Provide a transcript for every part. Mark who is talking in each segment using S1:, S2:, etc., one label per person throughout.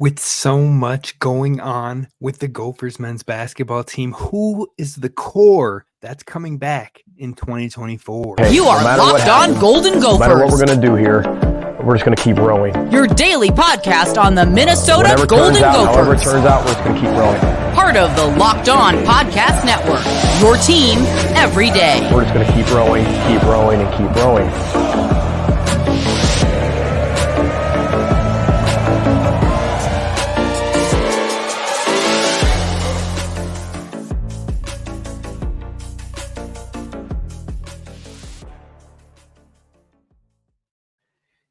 S1: With so much going on with the Gophers men's basketball team, who is the core that's coming back in 2024?
S2: Hey,
S3: You are Locked On Golden
S2: no matter what we're
S3: Gophers,
S2: going to do here, we're just going to keep rowing.
S3: your daily podcast on the Minnesota
S2: Whatever
S3: Golden
S2: turns out, however it
S3: Gophers.
S2: turns out, we're just going to keep rowing.
S3: Part of the Locked On Podcast Network, your team every day.
S2: We're just going to keep rowing, and keep rowing.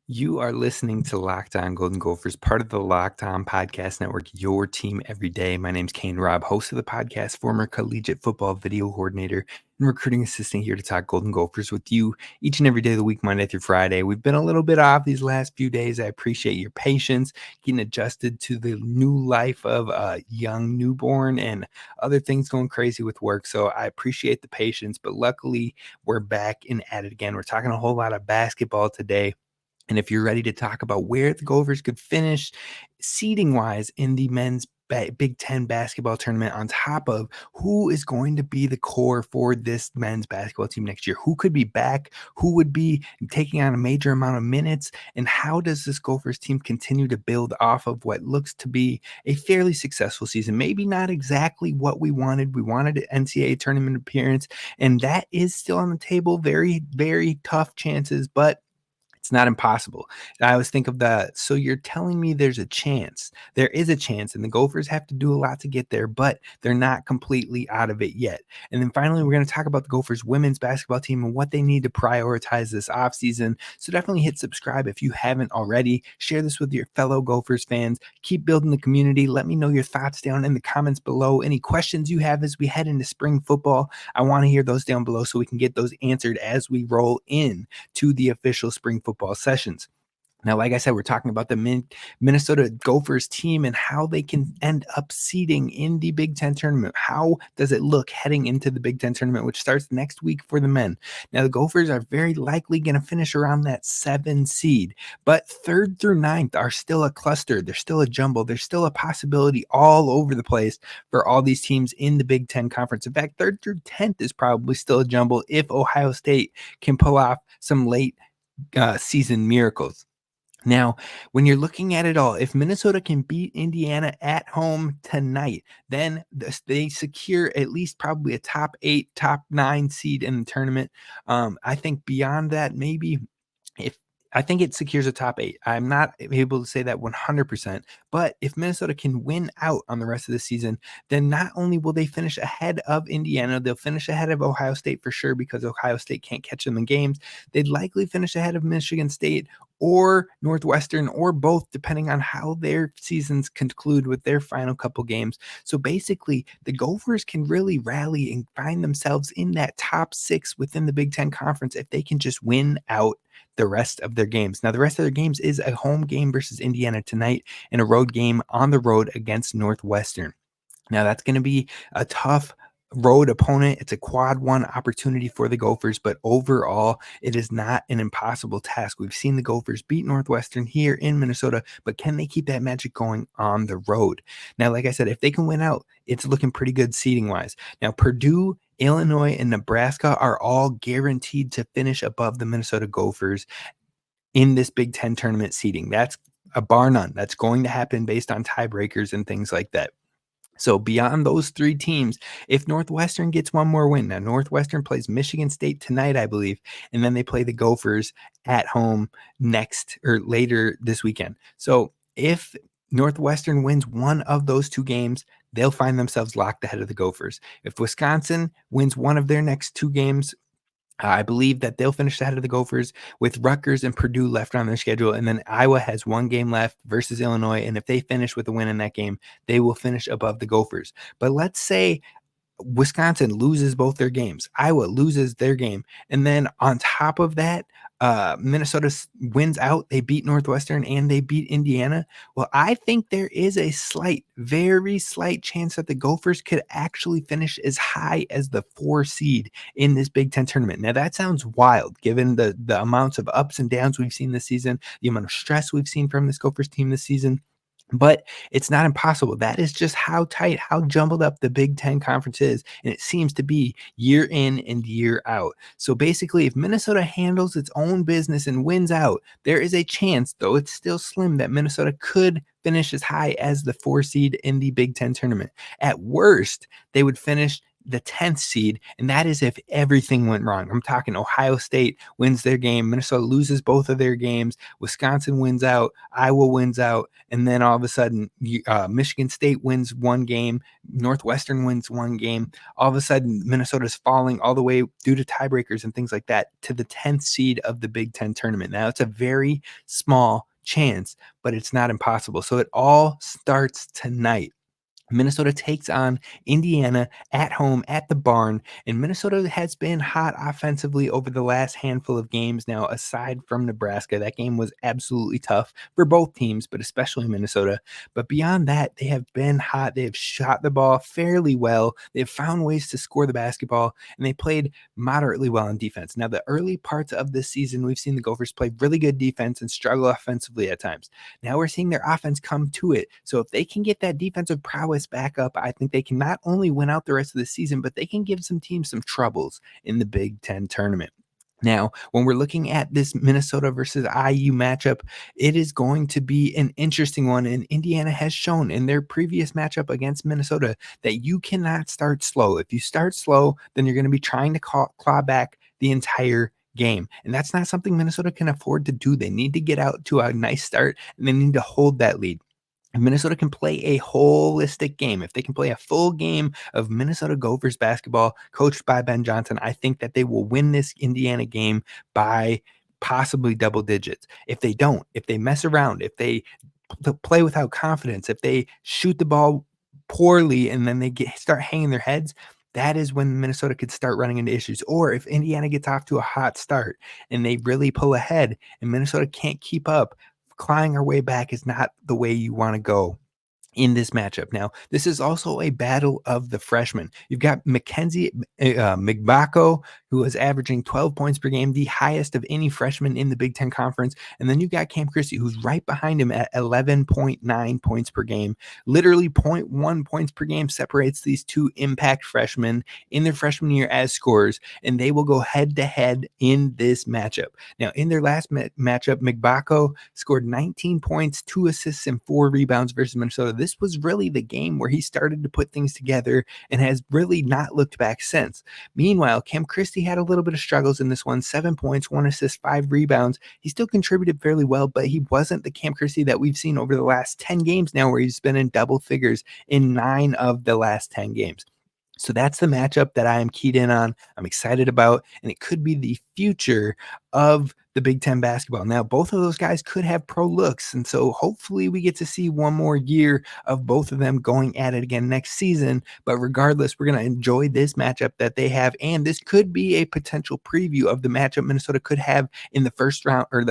S1: You are listening to Locked On Golden Gophers, part of the Locked On Podcast Network, your team every day. My name's Kane Rob, host of the podcast, former collegiate football video coordinator, and recruiting assistant here to talk Golden Gophers with you each and every day of the week, Monday through Friday. We've been a little bit off these last few days. I appreciate your patience, getting adjusted to the new life of a young newborn and other things going crazy with work. So I appreciate the patience, but luckily we're back and at it again. We're talking a whole lot of basketball today. And if you're ready to talk about where the Gophers could finish seeding-wise in the men's Big Ten basketball tournament, on top of who is going to be the core for this men's basketball team next year, who could be back, who would be taking on a major amount of minutes, and how does this Gophers team continue to build off of what looks to be a fairly successful season? Maybe not exactly what we wanted. We wanted an NCAA tournament appearance, and that is still on the table. Very, very tough chances, but it's not impossible. I always think of that. So you're telling me there's a chance. There is a chance, and the Gophers have to do a lot to get there, but they're not completely out of it yet. And then finally, we're going to talk about the Gophers women's basketball team and what they need to prioritize this offseason. So definitely hit subscribe if you haven't already. Share this with your fellow Gophers fans. Keep building the community. Let me know your thoughts down in the comments below. Any questions you have as we head into spring football, I want to hear those down below so we can get those answered as we roll in to the official spring football sessions. Now, like I said, we're talking about the Minnesota Gophers team and how they can end up seeding in the Big Ten tournament. How does it look heading into the Big Ten tournament, which starts next week for the men? Now, the Gophers are very likely going to finish around that 7 seed, but 3rd through 9th are still a cluster. They're still a jumble. There's still a possibility all over the place for all these teams in the Big Ten conference. In fact, 3rd through 10th is probably still a jumble if Ohio State can pull off some late season miracles. Now, when you're looking at it all, if Minnesota can beat Indiana at home tonight, then they secure at least probably a top 8, top 9 seed in the tournament. I think beyond that, maybe I think it secures a top 8. I'm not able to say that 100%, but if Minnesota can win out on the rest of the season, then not only will they finish ahead of Indiana, they'll finish ahead of Ohio State for sure because Ohio State can't catch them in games. They'd likely finish ahead of Michigan State or Northwestern or both, depending on how their seasons conclude with their final couple games. So basically, the Gophers can really rally and find themselves in that top 6 within the Big Ten Conference if they can just win out the rest of their games. Now, the rest of their games is a home game versus Indiana tonight and a road game on the road against Northwestern. Now, that's going to be a tough road opponent. It's a quad 1 opportunity for the Gophers, but overall, it is not an impossible task. We've seen the Gophers beat Northwestern here in Minnesota, but can they keep that magic going on the road? Now, like I said, if they can win out, it's looking pretty good seeding wise. Now, Purdue, Illinois, and Nebraska are all guaranteed to finish above the Minnesota Gophers in this Big Ten tournament seeding. That's a bar none. That's going to happen based on tiebreakers and things like that. So beyond those 3 teams, if Northwestern gets one more win, now Northwestern plays Michigan State tonight, I believe, and then they play the Gophers at home next or later this weekend. So if Northwestern wins one of those 2 games, they'll find themselves locked ahead of the Gophers. If Wisconsin wins one of their next 2 games, I believe that they'll finish ahead of the Gophers with Rutgers and Purdue left on their schedule. And then Iowa has 1 game left versus Illinois. And if they finish with a win in that game, they will finish above the Gophers. But let's say Wisconsin loses both their games. Iowa loses their game. And then on top of that, Minnesota wins out. They beat Northwestern and they beat Indiana. Well, I think there is a very slight chance that the Gophers could actually finish as high as the 4 seed in this Big Ten tournament. Now, that sounds wild given the amounts of ups and downs we've seen this season, the amount of stress we've seen from this Gophers team this season. But it's not impossible. That is just how tight, how jumbled up the Big Ten conference is. And it seems to be year in and year out. So basically, if Minnesota handles its own business and wins out, there is a chance, though it's still slim, that Minnesota could finish as high as the 4 seed in the Big Ten tournament. At worst, they would finish the 10th seed, and that is if everything went wrong. I'm talking Ohio State wins their game, Minnesota loses both of their games, Wisconsin wins out, Iowa wins out, and then all of a sudden Michigan State wins one game, Northwestern wins one game. All of a sudden Minnesota's falling all the way due to tiebreakers and things like that to the 10th seed of the Big Ten tournament. Now it's a very small chance, but it's not impossible. So it all starts tonight. Minnesota takes on Indiana at home at the barn, and Minnesota has been hot offensively over the last handful of games now, aside from Nebraska. That game was absolutely tough for both teams, but especially Minnesota. But beyond that, they have been hot. They have shot the ball fairly well. They've found ways to score the basketball, and they played moderately well on defense. Now, the early parts of this season, we've seen the Gophers play really good defense and struggle offensively at times. Now we're seeing their offense come to it. So if they can get that defensive prowess back up, I think they can not only win out the rest of the season, but they can give some teams some troubles in the Big Ten tournament. Now, when we're looking at this Minnesota versus IU matchup, it is going to be an interesting one. And Indiana has shown in their previous matchup against Minnesota that you cannot start slow. If you start slow, then you're going to be trying to claw back the entire game. And that's not something Minnesota can afford to do. They need to get out to a nice start, and they need to hold that lead. If Minnesota can play a holistic game, if they can play a full game of Minnesota Gophers basketball coached by Ben Johnson, I think that they will win this Indiana game by possibly double digits. If they don't, if they mess around, if they play without confidence, if they shoot the ball poorly and then they start hanging their heads, that is when Minnesota could start running into issues. Or if Indiana gets off to a hot start and they really pull ahead and Minnesota can't keep up, clawing our way back is not the way you want to go in this matchup. Now, this is also a battle of the freshmen. You've got Mackenzie Migbako, who is averaging 12 points per game, the highest of any freshman in the Big Ten Conference. And then you've got Cam Christie, who's right behind him at 11.9 points per game. Literally 0.1 points per game separates these two impact freshmen in their freshman year as scorers, and they will go head-to-head in this matchup. Now, in their last matchup, Migbako scored 19 points, 2 assists, and 4 rebounds versus Minnesota. This was really the game where he started to put things together and has really not looked back since. Meanwhile, Cam Christie had a little bit of struggles in this one, 7 points, 1 assist, 5 rebounds. He still contributed fairly well, but he wasn't the Cam Christie that we've seen over the last 10 games now, where he's been in double figures in 9 of the last 10 games. So that's the matchup that I am keyed in on. I'm excited about, and it could be the future of the Big Ten basketball. Now, both of those guys could have pro looks, and so hopefully we get to see one more year of both of them going at it again next season. But regardless, we're going to enjoy this matchup that they have, and this could be a potential preview of the matchup Minnesota could have in the first round, or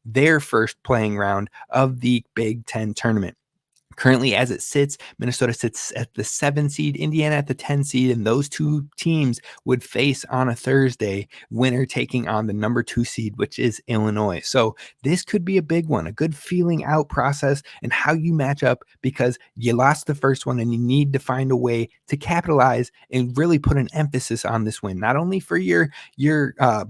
S1: their first playing round of the Big Ten tournament. Currently, as it sits, Minnesota sits at the 7 seed, Indiana at the 10 seed, and those two teams would face on a Thursday, winner taking on the number 2 seed, which is Illinois. So this could be a big one, a good feeling out process and how you match up, because you lost the first one and you need to find a way to capitalize and really put an emphasis on this win, not only for your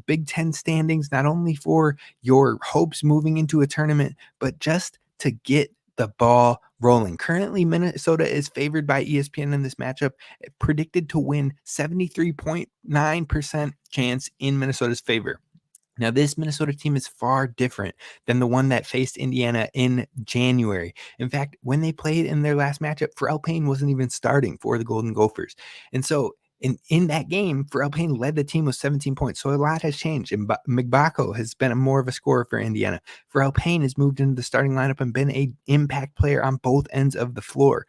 S1: Big Ten standings, not only for your hopes moving into a tournament, but just to get the ball rolling. Currently, Minnesota is favored by ESPN in this matchup, predicted to win 73.9% chance in Minnesota's favor. Now, this Minnesota team is far different than the one that faced Indiana in January. In fact, when they played in their last matchup, Pharrell Payne wasn't even starting for the Golden Gophers. And so in that game, Pharrell Payne led the team with 17 points. So a lot has changed. And Migbako has been more of a scorer for Indiana. Pharrell Payne has moved into the starting lineup and been an impact player on both ends of the floor.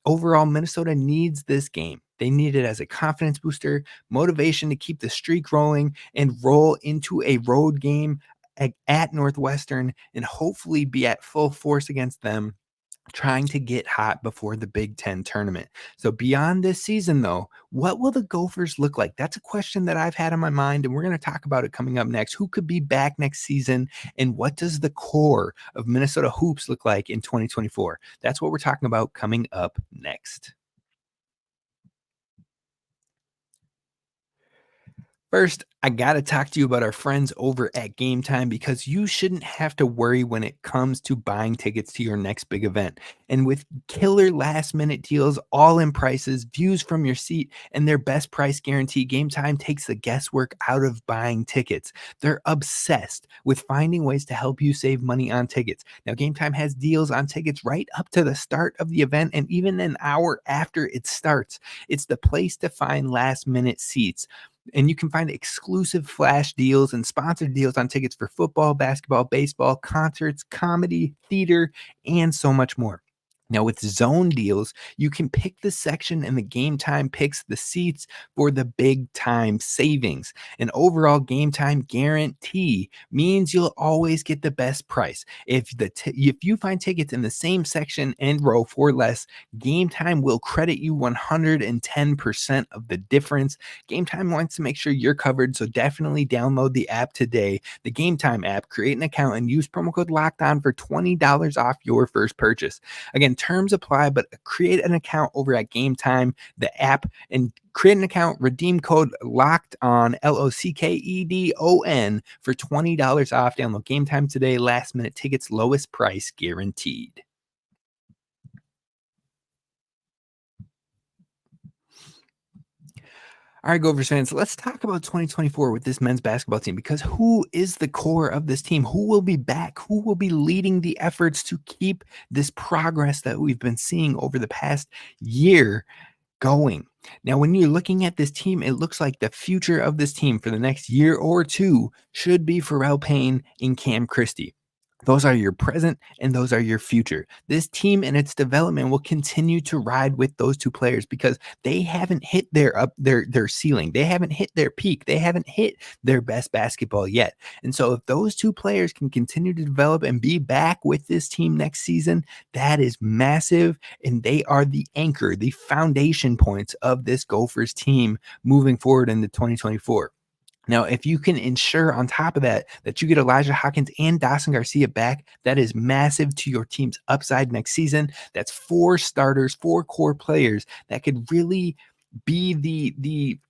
S1: Overall, Minnesota needs this game. They need it as a confidence booster, motivation to keep the streak rolling, and roll into a road game at Northwestern and hopefully be at full force against them trying to get hot before the Big Ten tournament. So beyond this season, though, what will the Gophers look like? That's a question that I've had on my mind, and we're going to talk about it coming up next. Who could be back next season, and what does the core of Minnesota hoops look like in 2024? That's what we're talking about coming up next. First, I got to talk to you about our friends over at Gametime, because you shouldn't have to worry when it comes to buying tickets to your next big event. And with killer last minute deals, all in prices, views from your seat, and their best price guarantee, Gametime takes the guesswork out of buying tickets. They're obsessed with finding ways to help you save money on tickets. Now, Gametime has deals on tickets right up to the start of the event and even an hour after it starts. It's the place to find last minute seats. And you can find exclusive flash deals and sponsored deals on tickets for football, basketball, baseball, concerts, comedy, theater, and so much more. Now, with zone deals, you can pick the section, and the Gametime picks the seats for the big time savings. An overall Gametime guarantee means you'll always get the best price. If you find tickets in the same section and row for less, Gametime will credit you 110% of the difference. Gametime wants to make sure you're covered, so definitely download the app today. The Gametime app, create an account, and use promo code LOCKEDON for $20 off your first purchase. Again, terms apply, but create an account over at Gametime, the app, and create an account, redeem code LOCKED ON, LOCKEDON, for $20 off. Download Gametime today. Last minute tickets, lowest price guaranteed. All right, Gophers fans, let's talk about 2024 with this men's basketball team, because who is the core of this team? Who will be back? Who will be leading the efforts to keep this progress that we've been seeing over the past year going? Now, when you're looking at this team, it looks like the future of this team for the next year or two should be Pharrell Payne and Cam Christie. Those are your present and those are your future. This team and its development will continue to ride with those two players, because they haven't hit their ceiling. They haven't hit their peak. They haven't hit their best basketball yet. And so if those two players can continue to develop and be back with this team next season, that is massive. And they are the anchor, the foundation points of this Gophers team moving forward into 2024. Now, if you can ensure on top of that you get Elijah Hawkins and Dawson Garcia back, that is massive to your team's upside next season. That's 4 starters, 4 core players that could really be the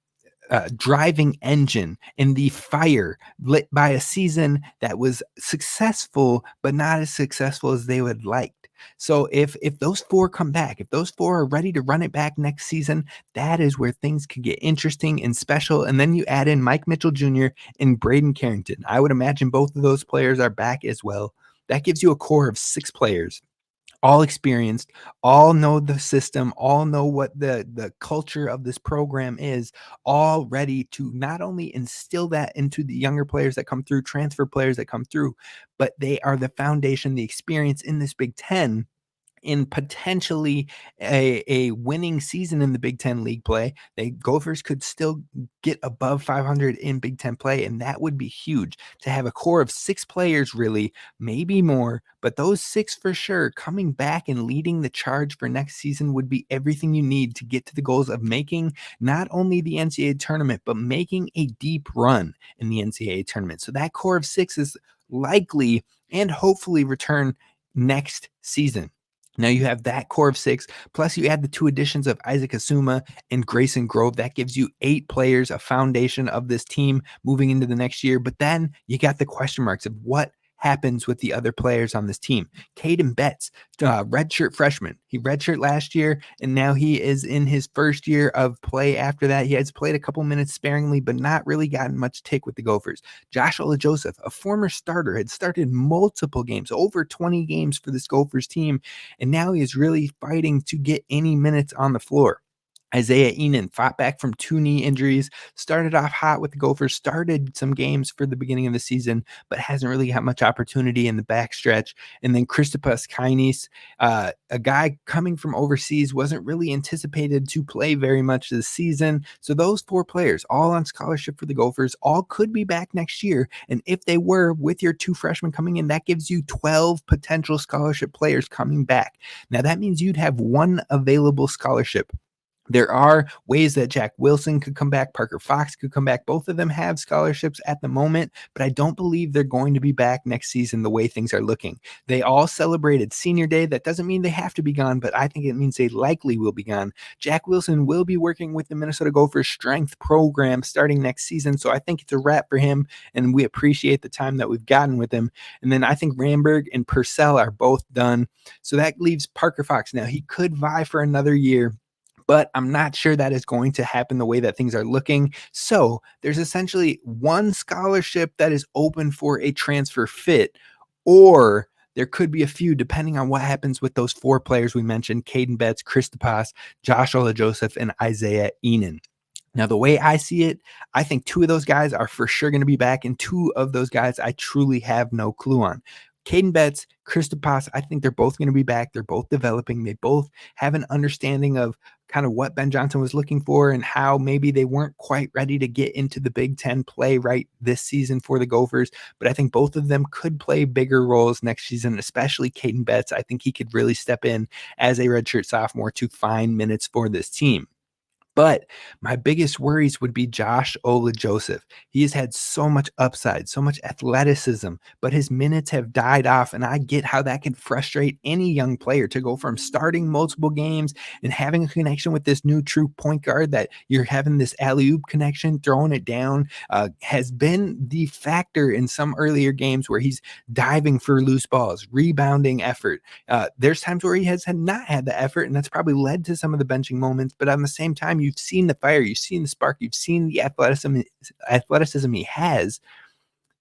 S1: driving engine and the fire lit by a season that was successful, but not as successful as they would like. So if those 4 come back, if those 4 are ready to run it back next season, that is where things could get interesting and special. And then you add in Mike Mitchell Jr. and Braden Carrington. I would imagine both of those players are back as well. That gives you a core of 6 players, all experienced, all know the system, all know what the culture of this program is, all ready to not only instill that into the younger players that come through, transfer players that come through, but they are the foundation, the experience in this Big Ten, in potentially a winning season in the Big Ten league play. The Gophers could still get above 500 in Big Ten play, and that would be huge to have a core of 6 players, really, maybe more, but those 6 for sure coming back and leading the charge for next season would be everything you need to get to the goals of making not only the NCAA tournament, but making a deep run in the NCAA tournament. So that core of 6 is likely and hopefully return next season. Now you have that core of 6, plus you add the 2 additions of Isaac Asuma and Grayson Grove. That gives you 8 players, a foundation of this team moving into the next year. But then you got the question marks of what happens with the other players on this team. Caden Betts, redshirt freshman. He redshirt last year, and now he is in his first year of play after that. He has played a couple minutes sparingly, but not really gotten much tick with the Gophers. Joshua Joseph, a former starter, had started multiple games, over 20 games for this Gophers team, and now he is really fighting to get any minutes on the floor. Isaiah Enan fought back from 2 knee injuries, started off hot with the Gophers, started some games for the beginning of the season, but hasn't really had much opportunity in the backstretch. And then Christopas Kainis, a guy coming from overseas, wasn't really anticipated to play very much this season. So those 4 players, all on scholarship for the Gophers, all could be back next year. And if they were, with your 2 freshmen coming in, that gives you 12 potential scholarship players coming back. Now that means you'd have 1 available scholarship. There are ways that Jack Wilson could come back, Parker Fox could come back. Both of them have scholarships at the moment, but I don't believe they're going to be back next season the way things are looking. They all celebrated Senior Day. That doesn't mean they have to be gone, but I think it means they likely will be gone. Jack Wilson will be working with the Minnesota Gophers strength program starting next season, so I think it's a wrap for him, and we appreciate the time that we've gotten with him. And then I think Ramberg and Purcell are both done, so that leaves Parker Fox. Now, he could vie for another year, but I'm not sure that is going to happen the way that things are looking. So there's essentially 1 scholarship that is open for a transfer fit, or there could be a few depending on what happens with those 4 players we mentioned: Caden Betts, Christopas, Josh Ola-Joseph, and Isaiah Enan. Now, the way I see it, I think 2 of those guys are for sure going to be back, and 2 of those guys I truly have no clue on. Caden Betts, Christopas, I think they're both going to be back. They're both developing. They both have an understanding of kind of what Ben Johnson was looking for and how maybe they weren't quite ready to get into the Big Ten play right this season for the Gophers. But I think both of them could play bigger roles next season, especially Caden Betts. I think he could really step in as a redshirt sophomore to find minutes for this team. But my biggest worries would be Josh Ola-Joseph. He has had so much upside, so much athleticism, but his minutes have died off. And I get how that can frustrate any young player to go from starting multiple games and having a connection with this new true point guard that you're having this alley-oop connection, throwing it down, has been the factor in some earlier games where he's diving for loose balls, rebounding effort. There's times where he has not had the effort, and that's probably led to some of the benching moments. But at the same time, you've seen the fire, you've seen the spark, you've seen the athleticism he has.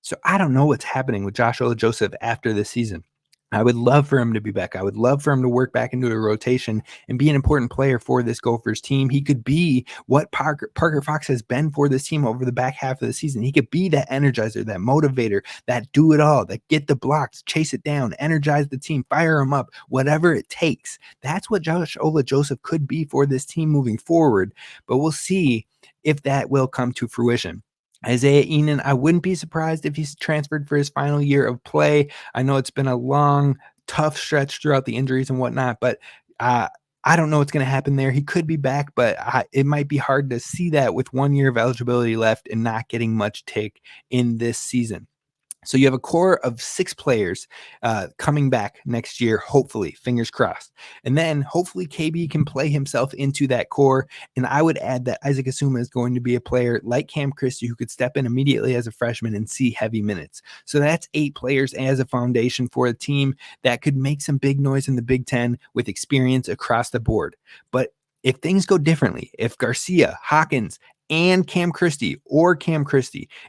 S1: So I don't know what's happening with Josh Ola-Joseph after this season. I would love for him to be back. I would love for him to work back into a rotation and be an important player for this Gophers team. He could be what Parker Fox has been for this team over the back half of the season. He could be that energizer, that motivator, that do it all, that get the blocks, chase it down, energize the team, fire them up, whatever it takes. That's what Josh Ola-Joseph could be for this team moving forward. But we'll see if that will come to fruition. Isaiah Enan, I wouldn't be surprised if he's transferred for his final year of play. I know it's been a long, tough stretch throughout the injuries and whatnot, but I don't know what's going to happen there. He could be back, but it might be hard to see that with 1 year of eligibility left and not getting much take in this season. So you have a core of 6 players coming back next year, hopefully, fingers crossed. And then hopefully KB can play himself into that core. And I would add that Isaac Asuma is going to be a player like Cam Christie who could step in immediately as a freshman and see heavy minutes. So that's 8 players as a foundation for a team that could make some big noise in the Big Ten with experience across the board. But if things go differently, if Garcia, Hawkins, and Cam Christie,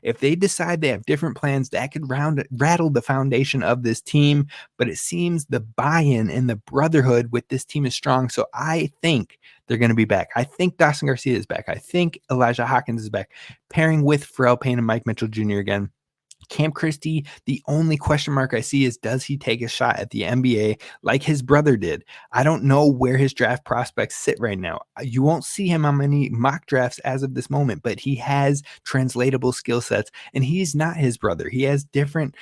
S1: if they decide they have different plans, that could rattle the foundation of this team. But it seems the buy-in and the brotherhood with this team is strong. So I think they're going to be back. I think Dawson Garcia is back. I think Elijah Hawkins is back, pairing with Pharrell Payne and Mike Mitchell Jr. again. Cam Christie, the only question mark I see is, does he take a shot at the NBA like his brother did? I don't know where his draft prospects sit right now. You won't see him on many mock drafts as of this moment, but he has translatable skill sets, and he's not his brother. He has different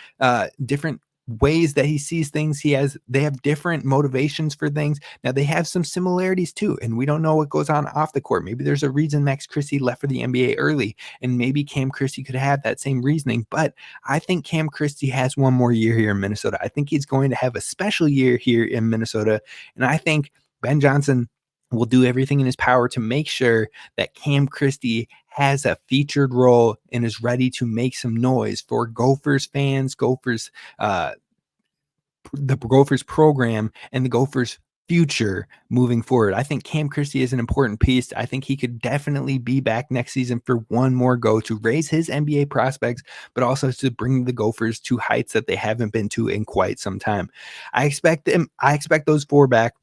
S1: ways that he sees things. They have different motivations for things. Now they have some similarities too, and we don't know what goes on off the court. Maybe there's a reason Max Christie left for the NBA early, and maybe Cam Christie could have that same reasoning. But I think Cam Christie has 1 more year here in Minnesota. I think he's going to have a special year here in Minnesota, and I think Ben Johnson will do everything in his power to make sure that Cam Christie has a featured role and is ready to make some noise for Gophers fans, the Gophers program, and the Gophers future moving forward. I think Cam Christie is an important piece. I think he could definitely be back next season for 1 more go to raise his NBA prospects, but also to bring the Gophers to heights that they haven't been to in quite some time. I expect those 4 back.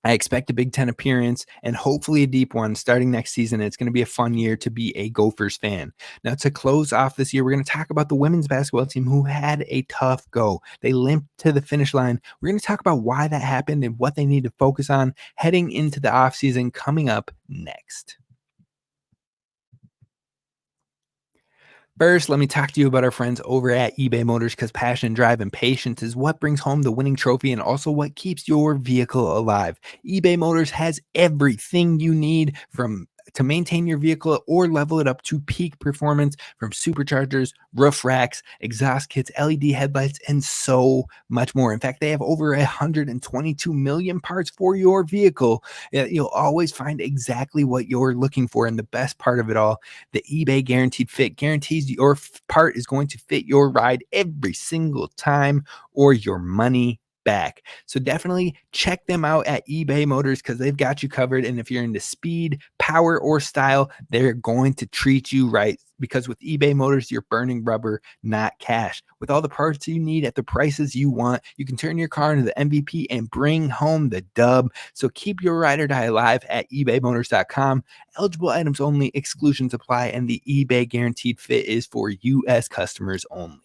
S1: I expect a Big Ten appearance and hopefully a deep one starting next season. It's going to be a fun year to be a Gophers fan. Now, to close off this year, we're going to talk about the women's basketball team who had a tough go. They limped to the finish line. We're going to talk about why that happened and what they need to focus on heading into the offseason coming up next. First, let me talk to you about our friends over at eBay Motors, because passion, drive, and patience is what brings home the winning trophy and also what keeps your vehicle alive. eBay Motors has everything you need to maintain your vehicle or level it up to peak performance, from superchargers, roof racks, exhaust kits, LED headlights, and so much more. In fact, they have over 122 million parts for your vehicle. You'll always find exactly what you're looking for. And the best part of it all, the eBay Guaranteed Fit guarantees your part is going to fit your ride every single time or your money back. So definitely check them out at eBay Motors, because they've got you covered. And if you're into speed, power, or style, they're going to treat you right, because with eBay Motors, you're burning rubber, not cash. With all the parts you need at the prices you want, you can turn your car into the MVP and bring home the dub. So keep your ride or die alive at ebaymotors.com. Eligible items only, exclusions apply, and the eBay Guaranteed Fit is for U.S. customers only.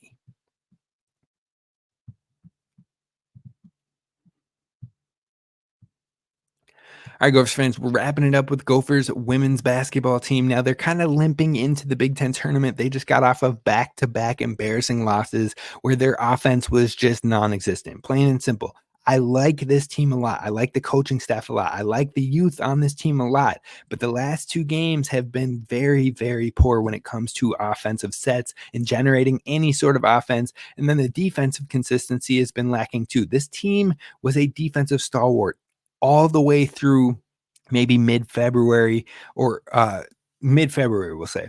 S1: All right, Gophers fans, we're wrapping it up with Gophers women's basketball team. Now, they're kind of limping into the Big Ten tournament. They just got off of back-to-back embarrassing losses where their offense was just non-existent, plain and simple. I like this team a lot. I like the coaching staff a lot. I like the youth on this team a lot. But the last two games have been very, very poor when it comes to offensive sets and generating any sort of offense. And then the defensive consistency has been lacking too. This team was a defensive stalwart all the way through maybe mid-February or mid-February, we'll say.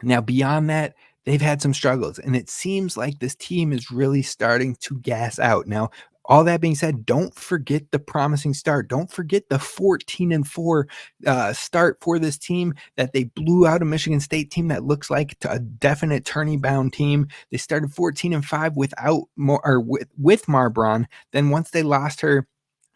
S1: Now, beyond that, they've had some struggles, and it seems like this team is really starting to gas out. Now, all that being said, don't forget the promising start. Don't forget the 14-4 start for this team that they blew out a Michigan State team that looks like a definite tourney-bound team. They started 14-5 with Mar Braun. Then once they lost her,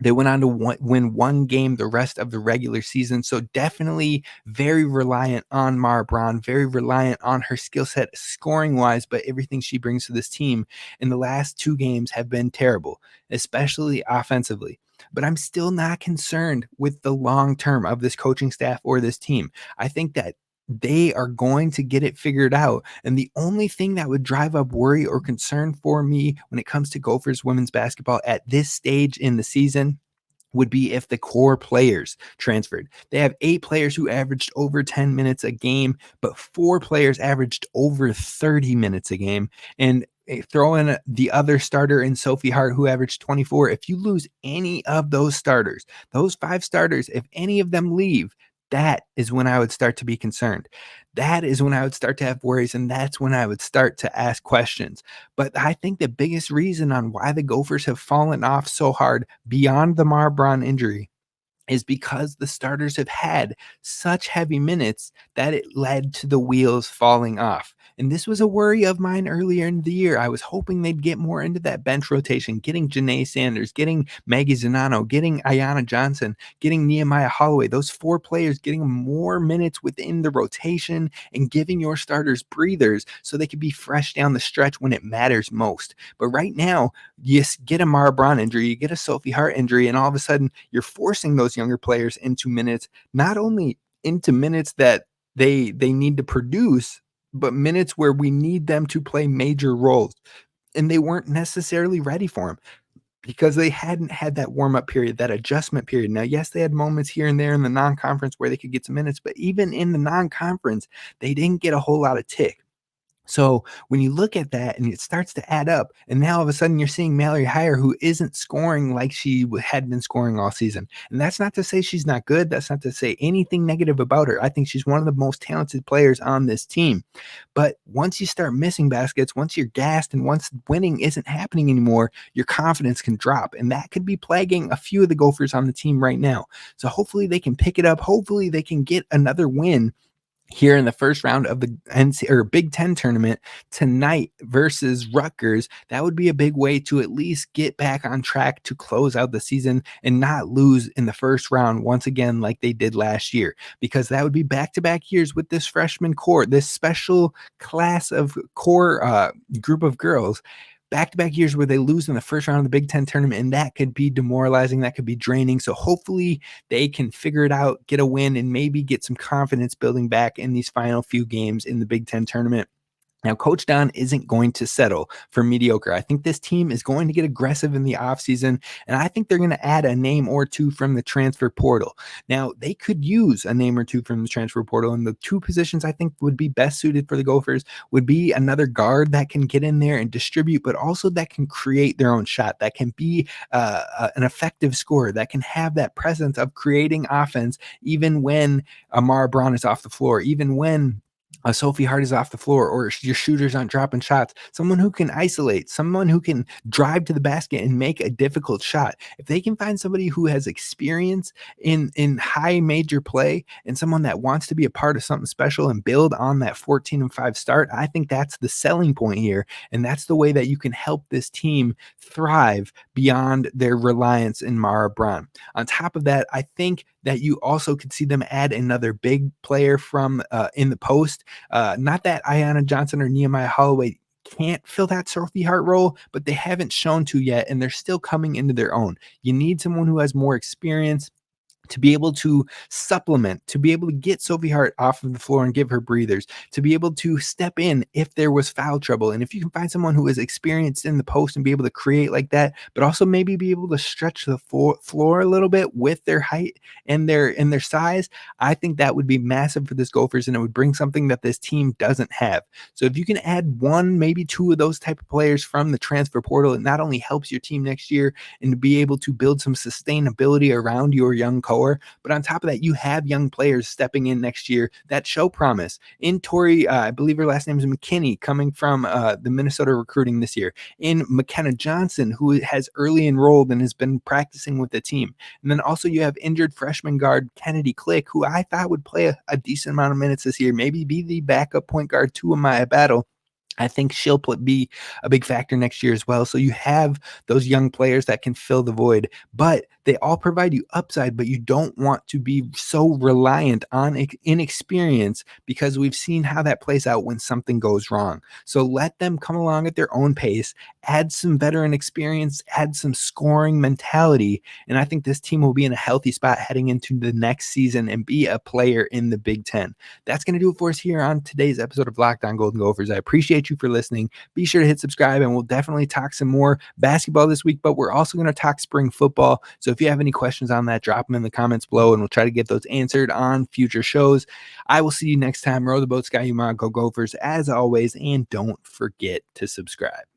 S1: they went on to win one game the rest of the regular season. So definitely very reliant on Mar Braun, very reliant on her skill set scoring-wise, but everything she brings to this team in the last two games have been terrible, especially offensively. But I'm still not concerned with the long term of this coaching staff or this team. I think that they are going to get it figured out. And the only thing that would drive up worry or concern for me when it comes to Gophers women's basketball at this stage in the season would be if the core players transferred. They have 8 players who averaged over 10 minutes a game, but 4 players averaged over 30 minutes a game. And throw in the other starter in Sophie Hart, who averaged 24. If you lose any of those starters, those 5 starters, if any of them leave, that is when I would start to be concerned. That is when I would start to have worries, and that's when I would start to ask questions. But I think the biggest reason on why the Gophers have fallen off so hard beyond the Mar Braun injury is because the starters have had such heavy minutes that it led to the wheels falling off. And this was a worry of mine earlier in the year. I was hoping they'd get more into that bench rotation, getting Janae Sanders, getting Maggie Zanano, getting Ayanna Johnson, getting Nehemiah Holloway, those 4 players getting more minutes within the rotation and giving your starters breathers so they could be fresh down the stretch when it matters most. But right now, you get a Mar Braun injury, you get a Sophie Hart injury, and all of a sudden you're forcing those younger players into minutes, not only into minutes that they need to produce, but minutes where we need them to play major roles. And they weren't necessarily ready for them because they hadn't had that warm-up period, that adjustment period. Now, yes, they had moments here and there in the non-conference where they could get some minutes, but even in the non-conference, they didn't get a whole lot of tick. So when you look at that and it starts to add up, and now all of a sudden you're seeing Mallory Heyer, who isn't scoring like she had been scoring all season. And that's not to say she's not good. That's not to say anything negative about her. I think she's one of the most talented players on this team. But once you start missing baskets, once you're gassed, and once winning isn't happening anymore, your confidence can drop. And that could be plaguing a few of the Gophers on the team right now. So hopefully they can pick it up. Hopefully they can get another win here in the first round of the Big Ten tournament tonight versus Rutgers. That would be a big way to at least get back on track to close out the season and not lose in the first round once again like they did last year, because that would be back-to-back years with this freshman core, this special class of core group of girls, back-to-back years where they lose in the first round of the Big Ten tournament, and that could be demoralizing, that could be draining. So hopefully they can figure it out, get a win, and maybe get some confidence building back in these final few games in the Big Ten tournament. Now, Coach Don isn't going to settle for mediocre. I think this team is going to get aggressive in the offseason, and I think they're going to add a name or two from the transfer portal. Now, they could use a name or two from the transfer portal, and the two positions I think would be best suited for the Gophers would be another guard that can get in there and distribute, but also that can create their own shot, that can be an effective scorer, that can have that presence of creating offense even when Amara Braun is off the floor, even when Sophie Hart is off the floor, or your shooters aren't dropping shots. Someone who can isolate, someone who can drive to the basket and make a difficult shot. If they can find somebody who has experience in high major play and someone that wants to be a part of something special and build on that 14-5 start, I think that's the selling point here. And that's the way that you can help this team thrive beyond their reliance in Mara Braun. On top of that, I think that you also could see them add another big player from in the post. Not that Ayanna Johnson or Nehemiah Holloway can't fill that Sophie Hart role, but they haven't shown to yet, and they're still coming into their own. You need someone who has more experience to be able to supplement, to be able to get Sophie Hart off of the floor and give her breathers, to be able to step in if there was foul trouble. And if you can find someone who is experienced in the post and be able to create like that, but also maybe be able to stretch the floor a little bit with their height and their size, I think that would be massive for this Gophers, and it would bring something that this team doesn't have. So if you can add one, maybe two of those type of players from the transfer portal, it not only helps your team next year and to be able to build some sustainability around your young core, but on top of that, you have young players stepping in next year that show promise. In Tori, I believe her last name is McKinney, coming from the Minnesota recruiting this year. In McKenna Johnson, who has early enrolled and has been practicing with the team. And then also you have injured freshman guard Kennedy Click, who I thought would play a decent amount of minutes this year, maybe be the backup point guard to Amaya Battle. I think she'll be a big factor next year as well. So you have those young players that can fill the void, but they all provide you upside, but you don't want to be so reliant on inexperience, because we've seen how that plays out when something goes wrong. So let them come along at their own pace, add some veteran experience, add some scoring mentality, and I think this team will be in a healthy spot heading into the next season and be a player in the Big Ten. That's going to do it for us here on today's episode of Locked On Golden Gophers. I appreciate you for listening. Be sure to hit subscribe, and we'll definitely talk some more basketball this week, but we're also going to talk spring football. So if you have any questions on that, drop them in the comments below, and we'll try to get those answered on future shows. I will see you next time. Row the boat, Sky Umag, go Gophers, as always, and don't forget to subscribe.